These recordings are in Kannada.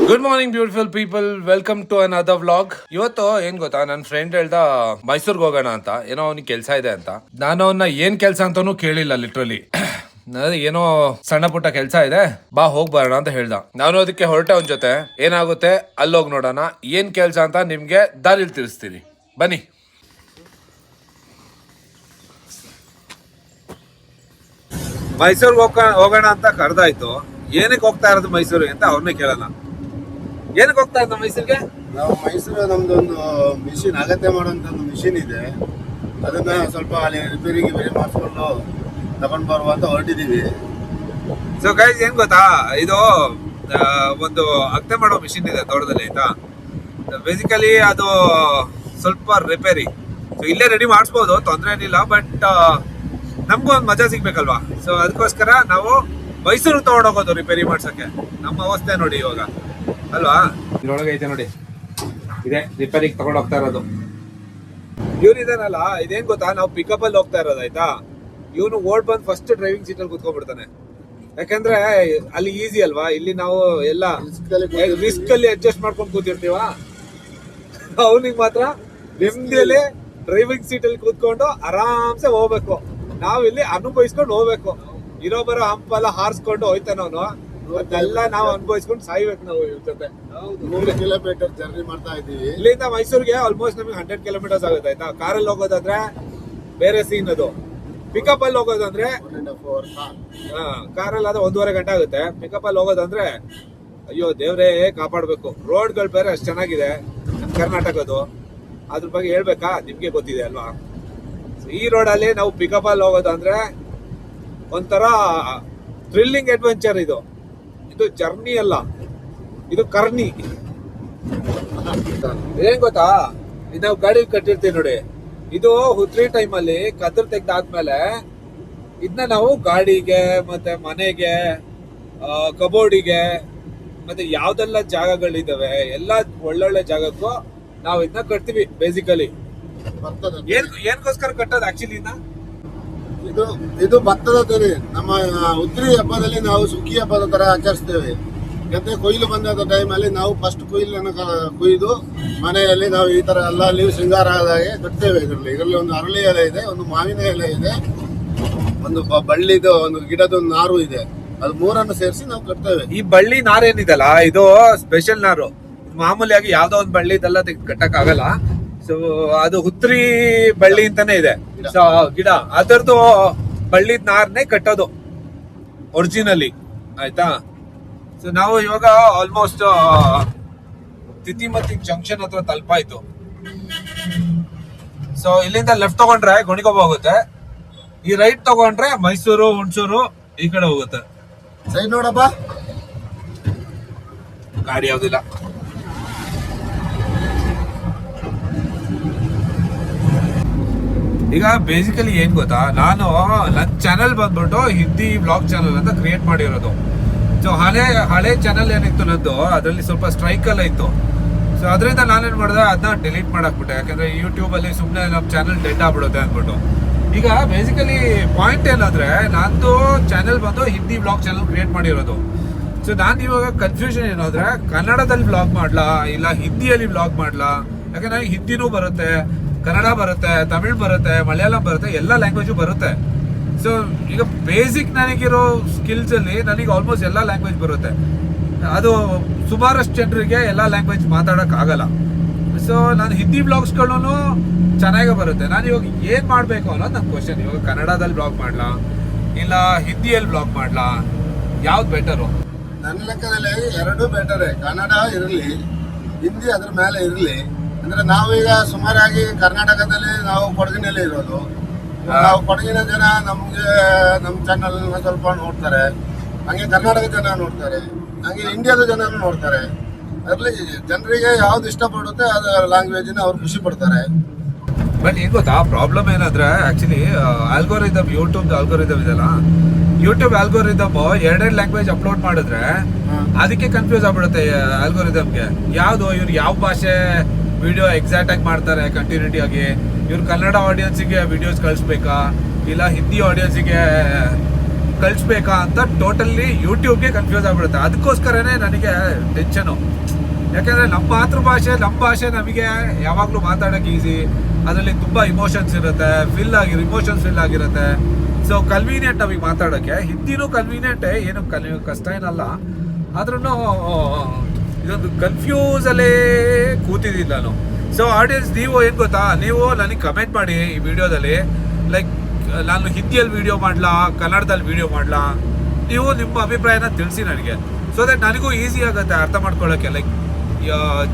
Good morning beautiful people, welcome to another vlog. ಇವತ್ತು ಏನ್ ಗೊತ್ತಾ, ನನ್ನ ಫ್ರೆಂಡ್ ಹೇಳ್ದ ಮೈಸೂರ್ಗೆ ಹೋಗೋಣ ಅಂತ. ಏನೋ ಅವ್ನಿಗೆ ಕೆಲಸ ಇದೆ ಅಂತ. ನಾನು ಅವನ್ನ ಏನ್ ಕೆಲಸ ಅಂತಾನೂ ಕೇಳಿಲ್ಲ. ಲಿಟ್ರಲಿ ಏನೋ ಸಣ್ಣ ಪುಟ್ಟ ಕೆಲಸ ಇದೆ, ಬಾ ಹೋಗ್ ಬರೋಣ ಅಂತ ಹೇಳ್ದ. ನಾನು ಅದಕ್ಕೆ ಹೊರಟೆ ಅವನ ಜೊತೆ. ಏನಾಗುತ್ತೆ ಅಲ್ಲೋಗಿ ನೋಡೋಣ. ಏನ್ ಕೆಲಸ ಅಂತ ನಿಮ್ಗೆ ದಾರಿಲಿ ತಿಳಿಸ್ತೀನಿ, ಬನ್ನಿ. ಮೈಸೂರ್ಗೆ ಹೋಗೋಣ ಅಂತ ಕರೆದಾಯ್ತು. ಏನಕ್ಕೆ ಹೋಗ್ತಾ ಇರೋದು ಮೈಸೂರಿಗೆ ಅಂತ ಅವ್ರನ್ನೇ ಕೇಳೋಣ. ಏನಕ್ಕೆ ಹೋಗ್ತಾ ಇದ್ದ ಮೈಸೂರಿಗೆ? ನಾವು ಮೈಸೂರು ನಮ್ದೊಂದು ಮಿಷಿನ್ ಅಗತ್ಯ ಮಾಡುವಂತ ಒಂದು ಮಿಷಿನ್ ಇದೆ. ಅದನ್ನ ಸ್ವಲ್ಪ ಅಲ್ಲಿ ರಿಪೇರಿಗೆ ಮಾಡಿಸ್ಕೊಂಡು ತಗೊಂಡ್ ಬರುವ ಅಂತ ಹೊರಟಿದೀವಿ. ಸೊ ಗೈಸ್, ಏನ್ ಗೊತ್ತಾ, ಇದು ಒಂದು ಅಗತ್ಯ ಮಾಡೋ ಮಿಷಿನ್ ಇದೆ ದೊಡ್ಡದಲ್ಲಿ, ಆಯ್ತಾ. ಬೇಸಿಕಲಿ ಅದು ಸ್ವಲ್ಪ ರಿಪೇರಿ. ಸೊ ಇಲ್ಲೇ ರೆಡಿ ಮಾಡಿಸ್ಬೋದು, ತೊಂದರೆ ಏನಿಲ್ಲ. ಬಟ್ ನಮಗೂ ಒಂದು ಮಜಾ ಸಿಗ್ಬೇಕಲ್ವಾ. ಸೊ ಅದಕ್ಕೋಸ್ಕರ ನಾವು ಮೈಸೂರು ತಗೊಂಡೋಗೋದು ರಿಪೇರಿ ಮಾಡ್ಸಕ್ಕೆ. ನಮ್ಮ ಅವಸ್ಥೆ ನೋಡಿ ಇವಾಗ, ಅಲ್ವಾ. ಇದ್ರೊಳಗೆ ಐತೆ ನೋಡಿ, ಇದೆ ರಿಪೇರಿಗೆ ತಗೊಂಡು ಹೋಗ್ತಾ ಇರೋದು. ಇವ್ರಿದಾನಲ್ಲ, ಇದೇನ್ ಗೊತ್ತಾ, ನಾವು ಪಿಕಪ್ ಅಲ್ಲಿ ಹೋಗ್ತಾ ಇರೋದು, ಆಯ್ತಾ. ಇವನು ಓಡ್ ಬಂದು ಫಸ್ಟ್ ಡ್ರೈವಿಂಗ್ ಸೀಟ್ ಅಲ್ಲಿ ಕುತ್ಕೊಂಡ್ಬಿಡ್ತಾನೆ. ಯಾಕಂದ್ರೆ ಅಲ್ಲಿ ಈಸಿ ಅಲ್ವಾ. ಇಲ್ಲಿ ನಾವು ಎಲ್ಲ ರಿಸ್ಕ್ ಅಲ್ಲಿ ಅಡ್ಜಸ್ಟ್ ಮಾಡ್ಕೊಂಡು ಕೂತಿರ್ತೀವ. ಅವನಿಗೆ ಮಾತ್ರ ನೆಮ್ಮದಿಯಲ್ಲಿ ಡ್ರೈವಿಂಗ್ ಸೀಟ್ ಅಲ್ಲಿ ಕೂತ್ಕೊಂಡು ಆರಾಮ್ಸೆ ಹೋಗ್ಬೇಕು. ನಾವ್ ಇಲ್ಲಿ ಅನುಭವಿಸ್ಕೊಂಡು ಹೋಗ್ಬೇಕು. ಇರೋ ಬರೋ ಹಂಪೆಲ್ಲ ಹಾರಿಸ್ಕೊಂಡು ಹೋಯ್ತಾನ ಅವನು. ಅದೆಲ್ಲ ನಾವು ಅನುಭವಿಸ್ಕೊಂಡು ಸಾಯ್ಬೇಕು ನಾವು ಇವ್ರ ಜೊತೆ. 3 ಕಿಲೋಮೀಟರ್ ಜರ್ನಿ ಮಾಡ್ತಾ ಇದೀವಿ. ಇಲ್ಲಿಂದ ಮೈಸೂರಿಗೆ ಆಲ್ಮೋಸ್ಟ್ ನಮಗೆ 100 ಕಿಲೋಮೀಟರ್ಸ್ ಆಗುತ್ತೆ, ಆಯ್ತಾ. ಕಾರಲ್ಲಿ ಹೋಗೋದಾದ್ರೆ ಬೇರೆ ಸೀನ್ ಅದು. ಪಿಕಪ್ ಅಲ್ಲಿ ಹೋಗೋದಂದ್ರೆ ಕಾರಲ್ಲಿ ಆದ್ರೆ 1.5 ಗಂಟೆ ಆಗುತ್ತೆ. ಪಿಕಪ್ ಅಲ್ಲಿ ಹೋಗೋದಂದ್ರೆ ಅಯ್ಯೋ ದೇವ್ರೇ ಕಾಪಾಡ್ಬೇಕು. ರೋಡ್ಗಳು ಬೇರೆ ಅಷ್ಟು ಚೆನ್ನಾಗಿದೆ ನಮ್ಮ ಕರ್ನಾಟಕದ್ದು. ಅದ್ರ ಬಗ್ಗೆ ಹೇಳ್ಬೇಕಾ, ನಿಮ್ಗೆ ಗೊತ್ತಿದೆ ಅಲ್ವಾ. ಈ ರೋಡಲ್ಲಿ ನಾವು ಪಿಕಪ್ ಅಲ್ಲಿ ಹೋಗೋದಂದ್ರೆ ಒಂಥರ ಥ್ರಿಲ್ಲಿಂಗ್ ಅಡ್ವೆಂಚರ್. ಇದು ಜರ್ನಿ ಅಲ್ಲ, ಇದು ಕರ್ನಿ. ಏನ್ ಗೊತ್ತಾ, ಇದು ನಾವು ಗಾಡಿ ಕಟ್ಟಿರ್ತೀವಿ ನೋಡಿ. ಇದು ಹುತ್ರಿ ಟೈಮ್ ಅಲ್ಲಿ ಕತ್ತರ್ ತೆಗ್ದಾದ್ಮೇಲೆ ಇದನ್ನ ನಾವು ಗಾಡಿಗೆ ಮತ್ತೆ ಮನೆಗೆ, ಕಬೋರ್ಡಿಗೆ ಮತ್ತೆ ಯಾವ್ದೆಲ್ಲ ಜಾಗಗಳಿದಾವೆ ಎಲ್ಲ ಒಳ್ಳೊಳ್ಳೆ ಜಾಗಕ್ಕೂ ನಾವು ಇದನ್ನ ಕಟ್ತೀವಿ. ಬೇಸಿಕಲಿ ಏನ್ಗೋಸ್ಕರ ಕಟ್ಟೋದು ಆಕ್ಚುಲಿ ಇದು ಭತ್ತದ ತೆನೆ. ನಮ್ಮ ಉತ್ರಿ ಹಬ್ಬದಲ್ಲಿ ನಾವು ಸುಗ್ಗಿ ಹಬ್ಬದ ತರ ಆಚರಿಸ್ತೇವೆ. ಮತ್ತೆ ಕೊಯ್ಲು ಬಂದ ಟೈಮಲ್ಲಿ ನಾವು ಫಸ್ಟ್ ಕೊಯ್ಲನ್ನು ಕೊಯ್ದು ಮನೆಯಲ್ಲಿ ನಾವು ಈ ತರ ಎಲ್ಲ ಅಲ್ಲಿ ಶೃಂಗಾರ ಆದಾಗೆ ಕಟ್ತೇವೆ. ಇದರಲ್ಲಿ ಒಂದು ಅರಳಿ ಎಲೆ ಇದೆ, ಒಂದು ಮಾವಿನ ಎಲೆ ಇದೆ, ಒಂದು ಬಳ್ಳಿದು ಒಂದು ಗಿಡದ ನಾರು ಇದೆ. ಅದು 3 ಸೇರಿಸಿ ನಾವು ಕಟ್ತೇವೆ. ಈ ಬಳ್ಳಿ ನಾರೇನಿದಲ್ಲ, ಇದು ಸ್ಪೆಷಲ್ ನಾರು. ಮಾಮೂಲಿಯಾಗಿ ಯಾವ್ದೋ ಒಂದು ಬಳ್ಳಿ ಇದೆಲ್ಲ ಕಟ್ಟಕ್ ಆಗಲ್ಲ. ಸೊ ಅದು ಹುತ್ರಿ ಬಳ್ಳಿ ಅಂತಾನೆ ಇದೆ. ಸೊ ಗಿಡ ಅದರದ್ದು ಬಳ್ಳಿದ್ ನಾರ್ನೇ ಕಟ್ಟೋದು ಒರಿಜಿನಲಿ, ಆಯ್ತಾ. ಸೊ ನಾವು ಇವಾಗ ಆಲ್ಮೋಸ್ಟ್ ತಿತಿಮತಿ ಜಂಕ್ಷನ್ ಹತ್ರ ತಲುಪಾಯ್ತು. ಸೊ ಇಲ್ಲಿಂದ ಲೆಫ್ಟ್ ತಗೊಂಡ್ರೆ ಗೋಣಿಕೊಪ್ಪ ಹೋಗುತ್ತೆ. ಈ ರೈಟ್ ತಗೊಂಡ್ರೆ ಮೈಸೂರು, ಹುಣಸೂರು ಈ ಕಡೆ ಹೋಗುತ್ತೆ. ಸೈಡ್ ನೋಡಪ್ಪ, ಗಾಡಿ ಯಾವ್ದಿಲ್ಲ. ಈಗ ಬೇಸಿಕಲಿ ಏನ್ ಗೊತ್ತಾ, ನಾನು ನನ್ನ ಚಾನೆಲ್ ಬಂದ್ಬಿಟ್ಟು ಹಿಂದಿ ವ್ಲಾಗ್ ಚಾನೆಲ್ ಅಂತ ಕ್ರಿಯೇಟ್ ಮಾಡಿರೋದು. ಸೊ ಹಳೆ ಚಾನೆಲ್ ಏನಿತ್ತು ನಂದು, ಅದರಲ್ಲಿ ಸ್ವಲ್ಪ ಸ್ಟ್ರೈಕ್ ಎಲ್ಲ ಇತ್ತು. ಸೊ ಅದರಿಂದ ನಾನೇನ್ ಮಾಡಿದೆ, ಅದನ್ನ ಡಿಲೀಟ್ ಮಾಡಾಕ್ಬಿಟ್ಟೆ. ಯಾಕಂದ್ರೆ ಯೂಟ್ಯೂಬ್ ಅಲ್ಲಿ ಸುಮ್ಮನೆ ನಮ್ಮ ಚಾನೆಲ್ ಡೆಡ್ ಆಗ್ಬಿಡುತ್ತೆ ಅಂದ್ಬಿಟ್ಟು. ಈಗ ಬೇಸಿಕಲಿ ಪಾಯಿಂಟ್ ಏನಂದ್ರೆ, ನಂದು ಚಾನೆಲ್ ಬಂದು ಹಿಂದಿ ವ್ಲಾಗ್ ಚಾನೆಲ್ ಕ್ರಿಯೇಟ್ ಮಾಡಿರೋದು. ಸೊ ನಾನು ಇವಾಗ ಕನ್ಫ್ಯೂಷನ್ ಏನಂದ್ರೆ, ಕನ್ನಡದಲ್ಲಿ ವ್ಲಾಗ್ ಮಾಡ್ಲಾ ಇಲ್ಲ ಹಿಂದಿಯಲ್ಲಿ ವ್ಲಾಗ್ ಮಾಡ್ಲಾ. ಯಾಕಂದ್ರೆ ನನಗೆ ಹಿಂದಿನೂ ಬರುತ್ತೆ, ಕನ್ನಡ ಬರುತ್ತೆ, ತಮಿಳ್ ಬರುತ್ತೆ, ಮಲಯಾಳಂ ಬರುತ್ತೆ, ಎಲ್ಲ ಲ್ಯಾಂಗ್ವೇಜು ಬರುತ್ತೆ. ಸೊ ಈಗ ಬೇಸಿಕ್ ನನಗಿರೋ ಸ್ಕಿಲ್ಸ್ ಅಲ್ಲಿ ನನಗೆ ಆಲ್ಮೋಸ್ಟ್ ಎಲ್ಲ ಲ್ಯಾಂಗ್ವೇಜ್ ಬರುತ್ತೆ. ಅದು ಸುಮಾರಷ್ಟು ಜನರಿಗೆ ಎಲ್ಲ ಲ್ಯಾಂಗ್ವೇಜ್ ಮಾತಾಡಕ್ ಆಗಲ್ಲ. ಸೊ ನಾನು ಹಿಂದಿ ಬ್ಲಾಗ್ಸ್ಗಳೂ ಚೆನ್ನಾಗೇ ಬರುತ್ತೆ. ನಾನು ಇವಾಗ ಏನ್ ಮಾಡ್ಬೇಕು ಅನ್ನೋದು ನನ್ನ ಕ್ವಶನ್. ಇವಾಗ ಕನ್ನಡದಲ್ಲಿ ಬ್ಲಾಗ್ ಮಾಡ್ಲಾ ಇಲ್ಲ ಹಿಂದಿಯಲ್ಲಿ ಬ್ಲಾಗ್ ಮಾಡ್ಲಾ, ಯಾವ್ದು ಬೆಟರು? ನನ್ನ ಲೆಕ್ಕದಲ್ಲಿ 2 ಬೆಟರೇ. ಕನ್ನಡ ಇರಲಿ, ಹಿಂದಿ ಅದ್ರ ಮೇಲೆ ಇರಲಿ. ಅಂದ್ರೆ ನಾವೀಗ ಸುಮಾರಾಗಿ ಕರ್ನಾಟಕದಲ್ಲಿ ನಾವು ಕೊಡಗಿನಲ್ಲಿ ಇರೋದು. ನಾವು ಕೊಡಗಿನ ಜನ ನಮ್ಗೆ ನಮ್ಮ ಚಾನಲ್ ಸ್ವಲ್ಪ ನೋಡ್ತಾರೆ, ಹಂಗೆ ಕರ್ನಾಟಕ ಜನ ನೋಡ್ತಾರೆ, ಹಂಗೆ ಇಂಡಿಯಾದ ಜನ ನೋಡ್ತಾರೆ. ಅದರಲ್ಲಿ ಜನರಿಗೆ ಯಾವ್ದು ಇಷ್ಟಪಡುತ್ತೆ ಅದು ಲ್ಯಾಂಗ್ವೇಜಿನ ಅವ್ರು ಖುಷಿ ಪಡ್ತಾರೆ. ಬಟ್ ಏನ್ ಗೊತ್ತಾ, ಪ್ರಾಬ್ಲಮ್ ಏನಂದ್ರೆ ಆಕ್ಚುಲಿ ಆಲ್ಗೋರಿದಮ್, ಯೂಟ್ಯೂಬ್ ಆಲ್ಗೋರಿದಮ್ ಇದೆಲ್ಲ, ಯೂಟ್ಯೂಬ್ ಆಲ್ಗೋರಿದಮ್ 2 ಲ್ಯಾಂಗ್ವೇಜ್ ಅಪ್ಲೋಡ್ ಮಾಡಿದ್ರೆ ಅದಕ್ಕೆ ಕನ್ಫ್ಯೂಸ್ ಆಗ್ಬಿಡುತ್ತೆ ಆಲ್ಗೋರಿದಮ್ಗೆ. ಯಾವ್ದು ಇವ್ರು ಯಾವ ಭಾಷೆ ವಿಡಿಯೋ ಎಕ್ಸಾಕ್ಟ್ ಆಗಿ ಮಾಡ್ತಾರೆ ಕಂಟಿನ್ಯೂಟಿ ಆಗಿ. ಇವ್ರು ಕನ್ನಡ ಆಡಿಯನ್ಸಿಗೆ ವಿಡಿಯೋಸ್ ಕಳಿಸ್ಬೇಕಾ ಇಲ್ಲ ಹಿಂದಿ ಆಡಿಯನ್ಸಿಗೆ ಕಳಿಸ್ಬೇಕಾ ಅಂತ ಟೋಟಲಿ ಯೂಟ್ಯೂಬ್ಗೆ ಕನ್ಫ್ಯೂಸ್ ಆಗ್ಬಿಡುತ್ತೆ. ಅದಕ್ಕೋಸ್ಕರನೇ ನನಗೆ ಟೆನ್ಷನು. ಯಾಕಂದರೆ ನಮ್ಮ ಮಾತೃಭಾಷೆ, ನಮ್ಮ ಭಾಷೆ ನಮಗೆ ಯಾವಾಗಲೂ ಮಾತಾಡೋಕ್ಕೆ ಈಸಿ. ಅದರಲ್ಲಿ ತುಂಬ ಇಮೋಷನ್ಸ್ ಇರುತ್ತೆ, ಇಮೋಷನ್ಸ್ ಫಿಲ್ ಆಗಿರುತ್ತೆ. ಸೊ ಕನ್ವೀನಿಯೆಂಟ್ ನಮಗೆ ಮಾತಾಡೋಕ್ಕೆ. ಹಿಂದಿನೂ ಕನ್ವೀನಿಯೆಂಟೇ, ಏನು ಕಷ್ಟ ಏನಲ್ಲ. ಆದ್ರೂ ಇದೊಂದು ಕನ್ಫ್ಯೂಸಲ್ಲೇ ಕೂತಿದ್ದೀನಿ ನಾನು. ಸೊ ಆಡಿಯನ್ಸ್, ನೀವು ಏನು ಗೊತ್ತಾ, ನೀವು ನನಗೆ ಕಮೆಂಟ್ ಮಾಡಿ ಈ ವಿಡಿಯೋದಲ್ಲಿ, ಲೈಕ್ ನಾನು ಹಿಂದಿಯಲ್ಲಿ ವಿಡಿಯೋ ಮಾಡಲಾ, ಕನ್ನಡದಲ್ಲಿ ವಿಡಿಯೋ ಮಾಡಲಾ, ನೀವು ನಿಮ್ಮ ಅಭಿಪ್ರಾಯನ ತಿಳಿಸಿ ನನಗೆ. ಸೊ ದಟ್ ನನಗೂ ಈಸಿ ಆಗುತ್ತೆ ಅರ್ಥ ಮಾಡ್ಕೊಳ್ಳೋಕ್ಕೆ. ಲೈಕ್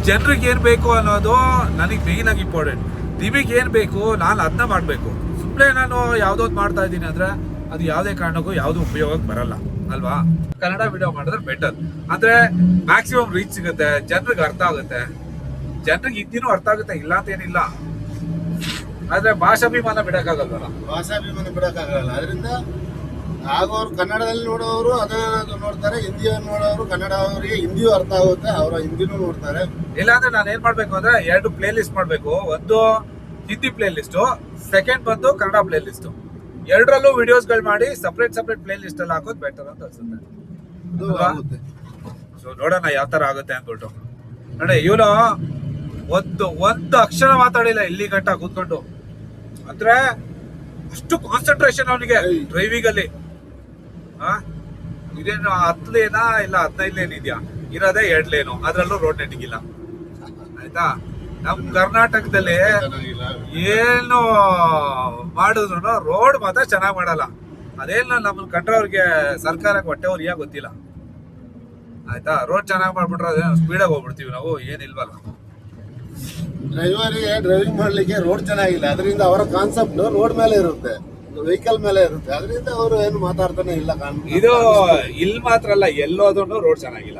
ಜನರಿಗೆ ಏನು ಬೇಕು ಅನ್ನೋದು ನನಗೆ ಮೇಯ್ನಾಗಿ ಇಂಪಾರ್ಟೆಂಟ್. ನಿಮಗೆ ಏನು ಬೇಕು, ನಾನು ಅದನ್ನ ಮಾಡಬೇಕು. ಸುಮ್ಮನೆ ನಾನು ಯಾವುದೊಂದು ಮಾಡ್ತಾ ಇದ್ದೀನಿ ಅಂದರೆ ಅದು ಯಾವುದೇ ಕಾರಣಕ್ಕೂ ಯಾವುದೂ ಉಪಯೋಗಕ್ಕೆ ಬರಲ್ಲ ಅಲ್ವಾ. ಕನ್ನಡ ವಿಡಿಯೋ ಮಾಡಿದ್ರೆ ಬೆಟರ್. ಅಂದರೆ ಮ್ಯಾಕ್ಸಿಮಮ್ ರೀಚ್ ಸಿಗುತ್ತೆ, ಜನರಿಗೆ ಅರ್ಥ ಆಗುತ್ತೆ. ಜನರಿಗೆ ಹಿಂದಿನೂ ಅರ್ಥ ಆಗುತ್ತೆ, ಇಲ್ಲ ಅಂತ ಏನಿಲ್ಲ. ಆದರೆ ಭಾಷಾಭಿಮಾನ ಬಿಡೋಕ್ಕಾಗಲ್ವಲ್ಲ. ಭಾಷಾಭಿಮಾನ ಬಿಡೋಕ್ಕಾಗಲ್ಲ. ಅದರಿಂದ ಆಗೋರು ಕನ್ನಡದಲ್ಲಿ ನೋಡೋರು ಅದನ್ನ ನೋಡ್ತಾರೆ, ಹಿಂದಿಯನ್ನು ನೋಡೋರು ಕನ್ನಡ ಅವರಿಗೆ ಹಿಂದಿಯೂ ಅರ್ಥ ಆಗುತ್ತೆ, ಅವರ ಹಿಂದಿನೂ ನೋಡ್ತಾರೆ. ಇಲ್ಲಾಂದ್ರೆ ನಾನು ಏನ್ ಮಾಡ್ಬೇಕು ಅಂದ್ರೆ 2 ಪ್ಲೇ ಲಿಸ್ಟ್ ಮಾಡ್ಬೇಕು. ಒಂದು ಹಿಂದಿ ಪ್ಲೇ ಲಿಸ್ಟು, ಸೆಕೆಂಡ್ ಬಂದು ಕನ್ನಡ ಪ್ಲೇ ಲಿಸ್ಟು. 2ರಲ್ಲೂ ವಿಡಿಯೋಸ್ಗಳು ಮಾಡಿ ಸಪ್ರೇಟ್ ಪ್ಲೇ ಲಿಸ್ಟ್ ಅಲ್ಲಿ ಹಾಕೋದು ಬೆಟರ್ ಅಂತ ಅನ್ಸುತ್ತೆ. ಸೊ ನೋಡೋಣ ಯಾವ ತರ ಆಗುತ್ತೆ ಅಂದ್ಬಿಟ್ಟು. ನೋಡಿ, ಇವನು ಒಂದು ಅಕ್ಷರ ಮಾತಾಡಿಲ್ಲ ಇಲ್ಲಿ ಗಂಟ ಕೂತ್ಕೊಂಡು. ಅಂದ್ರೆ ಅಷ್ಟು ಕಾನ್ಸಂಟ್ರೇಷನ್ ಅವನಿಗೆ ಡ್ರೈವಿಂಗ್ ಅಲ್ಲಿ. ಇದೇನು 10 ಲೇನಾ ಇಲ್ಲ 15 ಲೇನ್ ಇದೆಯಾ? ಇರೋದೇ 2 ಲೇನು, ಅದ್ರಲ್ಲೂ ರೋಡ್ ನೆಟ್ಟಿಂಗ್ ಇಲ್ಲ. ಆಯ್ತಾ, ನಮ್ ಕರ್ನಾಟಕದಲ್ಲಿ ಏನು ಮಾಡಿದ್ರು ರೋಡ್ ಮಾತ್ರ ಚೆನ್ನಾಗಿ ಮಾಡಲ್ಲ. ಅದೇನು ನಮ್ಮನ್ನ ಕಂಡ್ರವ್ರಿಗೆ ಸರ್ಕಾರಕ್ಕೆ ಹೊಟ್ಟೆ ಉರಿಯಾಗ ಗೊತ್ತಿಲ್ಲ. ಆಯ್ತಾ, ರೋಡ್ ಚೆನ್ನಾಗಿ ಮಾಡ್ಬಿಟ್ರೆ ಅದೇನು ಸ್ಪೀಡಾಗಿ ಹೋಗ್ಬಿಡ್ತೀವಿ ನಾವು, ಏನಿಲ್ವಲ್ಲ. ಡ್ರೈವರಿಗೆ ಡ್ರೈವಿಂಗ್ ಮಾಡ್ಲಿಕ್ಕೆ ರೋಡ್ ಚೆನ್ನಾಗಿಲ್ಲ, ಅದರಿಂದ ಅವರ ಕಾನ್ಸೆಪ್ಟ್ ರೋಡ್ ಮೇಲೆ ಇರುತ್ತೆ, ವೆಹಿಕಲ್ ಮೇಲೆ ಇರುತ್ತೆ. ಅದರಿಂದ ಅವರು ಏನು ಮಾತಾಡ್ತಾನೆ ಇಲ್ಲ. ಇದು ಇಲ್ಲಿ ಮಾತ್ರ ಅಲ್ಲ, ಎಲ್ಲೋದ್ರೂ ರೋಡ್ ಚೆನ್ನಾಗಿಲ್ಲ.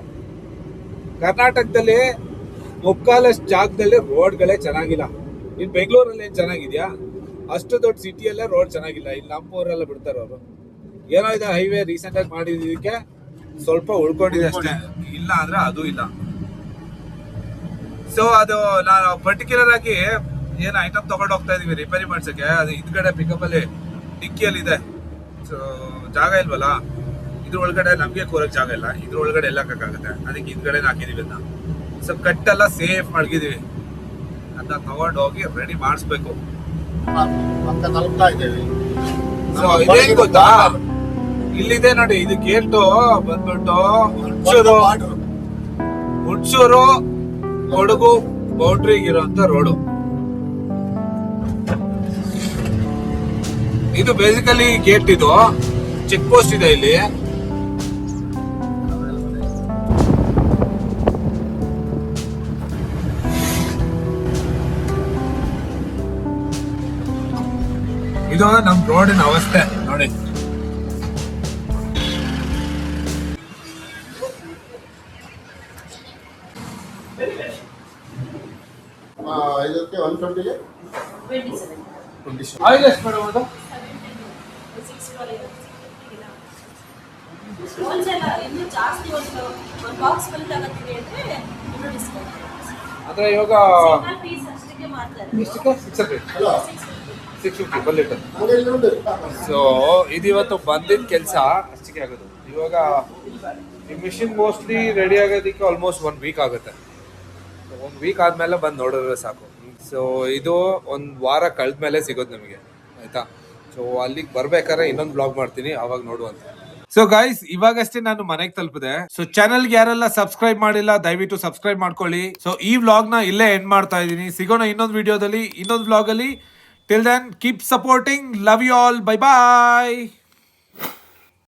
ಕರ್ನಾಟಕದಲ್ಲಿ ಮುಕ್ಕಾಲಷ್ಟು ಜಾಗದಲ್ಲಿ ರೋಡ್ಗಳೇ ಚೆನ್ನಾಗಿಲ್ಲ. ಇನ್ನು ಬೆಂಗಳೂರಲ್ಲಿ ಏನು ಚೆನ್ನಾಗಿದ್ಯಾ? ಅಷ್ಟು ದೊಡ್ಡ ಸಿಟಿಯಲ್ಲೇ ರೋಡ್ ಚೆನ್ನಾಗಿಲ್ಲ. ಇಲ್ಲಿ ನಮ್ಮೂರೆಲ್ಲ ಬಿಡ್ತಾರೆ ಅವರು. ಏನೋ ಇದೆ, ಹೈವೇ ರೀಸೆಂಟ್ ಆಗಿ ಮಾಡಿದ್ದಕ್ಕೆ ಸ್ವಲ್ಪ ಉಳ್ಕೊಂಡಿದೆ ಅಷ್ಟೇ, ಇಲ್ಲ ಅಂದ್ರೆ ಅದು ಇಲ್ಲ. ಸೊ ಅದು ನಾನು ಪರ್ಟಿಕ್ಯುಲರ್ ಆಗಿ ಏನು ಐಟಮ್ ತಗೊಂಡು ಹೋಗ್ತಾ ಇದೀವಿ ರಿಪೇರಿ ಮಾಡ್ಸಕ್ಕೆ, ಅದು ಹಿಂದ್ಗಡೆ ಪಿಕಪ್ ಅಲ್ಲಿ ಡಿಕ್ಕಿಯಲ್ಲಿ ಇದೆ. ಸೊ ಜಾಗ ಇಲ್ವಲ್ಲ, ಇದ್ರ ಒಳಗಡೆ ನಮ್ಗೆ ಕೂರಕ್ ಜಾಗ ಇಲ್ಲ, ಇದ್ರ ಒಳಗಡೆ ಎಲ್ಲ ಹಾಕಕ್ಕಾಗುತ್ತೆ. ಅದಕ್ಕೆ ಹಿಂದ್ಗಡೆ ಹಾಕಿದೀವಿ ಅದನ್ನ. ಸೊ ಕಟ್ಟೆಲ್ಲ ಸೇಫ್ ಮಡಗಿದೀವಿ, ಅದನ್ನ ತಗೊಂಡು ಹೋಗಿ ರೆಡಿ ಮಾಡಿಸ್ಬೇಕು. ತಲುಪ್ತಾ ಇದ್ದೇವೆ. ಸೊ ಇದೇನ್ ಗೊತ್ತಾ, ಇಲ್ಲಿದೆ ನೋಡಿ, ಇದು ಗೇಟು ಬಂದ್ಬಿಟ್ಟು ಹುಣಸೂರು ಕೊಡಗು ಬೌಂಡ್ರಿಗಿರುವಂತ ರೋಡು. ಇದು ಬೇಸಿಕಲಿ ಗೇಟ್, ಇದು ಚೆಕ್ ಪೋಸ್ಟ್ ಇದೆ ಇಲ್ಲಿ. ಇದು ನಮ್ ರೋಡಿನ ಅವಸ್ಥೆ ನೋಡಿ. ಇದಕ್ಕೆ 120ಗೆ ಆಯಿಲ್ ಎಷ್ಟು ಮಾಡ್ಬೋದು? ಅಂದ್ರೆ ಇವಾಗ 650 per liter. ಸೊ ಇದು ಇವತ್ತು ಬಂದಿದ್ದ ಕೆಲಸ ಅಷ್ಟಕ್ಕೆ ಆಗೋದು. ಇವಾಗ ಈ ಮಿಷಿನ್ ಮೋಸ್ಟ್ಲಿ ರೆಡಿ ಆಗೋದಕ್ಕೆ ಆಲ್ಮೋಸ್ಟ್ 1 ವೀಕ್ ಆಗುತ್ತೆ. 1 ವೀಕ್ ಆದ್ಮೇಲೆ ಬಂದು ನೋಡಿದ್ರೆ ಸಾಕು. ಸೊ ಇದು 1 ವಾರ ಕಳೆದ್ಮೇಲೆ ಸಿಗೋದು ನಮಗೆ, ಆಯ್ತಾ. ಸೊ ಅಲ್ಲಿಗೆ ಬರ್ಬೇಕಾದ್ರೆ ಇನ್ನೊಂದು ಬ್ಲಾಗ್ ಮಾಡ್ತೀನಿ, ಅವಾಗ ನೋಡುವಂತ. ಸೊ ಗೈಸ್, ಇವಾಗಷ್ಟೇ ನಾನು ಮನೆಗೆ ತಲುಪಿದೆ. ಸೊ ಚಾನಲ್ಗೆ ಯಾರೆಲ್ಲ ಸಬ್ಸ್ಕ್ರೈಬ್ ಮಾಡಿಲ್ಲ ದಯವಿಟ್ಟು ಸಬ್ಸ್ಕ್ರೈಬ್ ಮಾಡ್ಕೊಳ್ಳಿ. ಸೊ ಈ ವ್ಲಾಗ್ ನ ಇಲ್ಲೇ ಎಂಡ್ ಮಾಡ್ತಾ ಇದ್ದೀನಿ. ಸಿಗೋಣ ಇನ್ನೊಂದು ವಿಡಿಯೋದಲ್ಲಿ, ಇನ್ನೊಂದು ವ್ಲಾಗ್ ಅಲ್ಲಿ. Till then keep supporting. Love you all. Bye bye.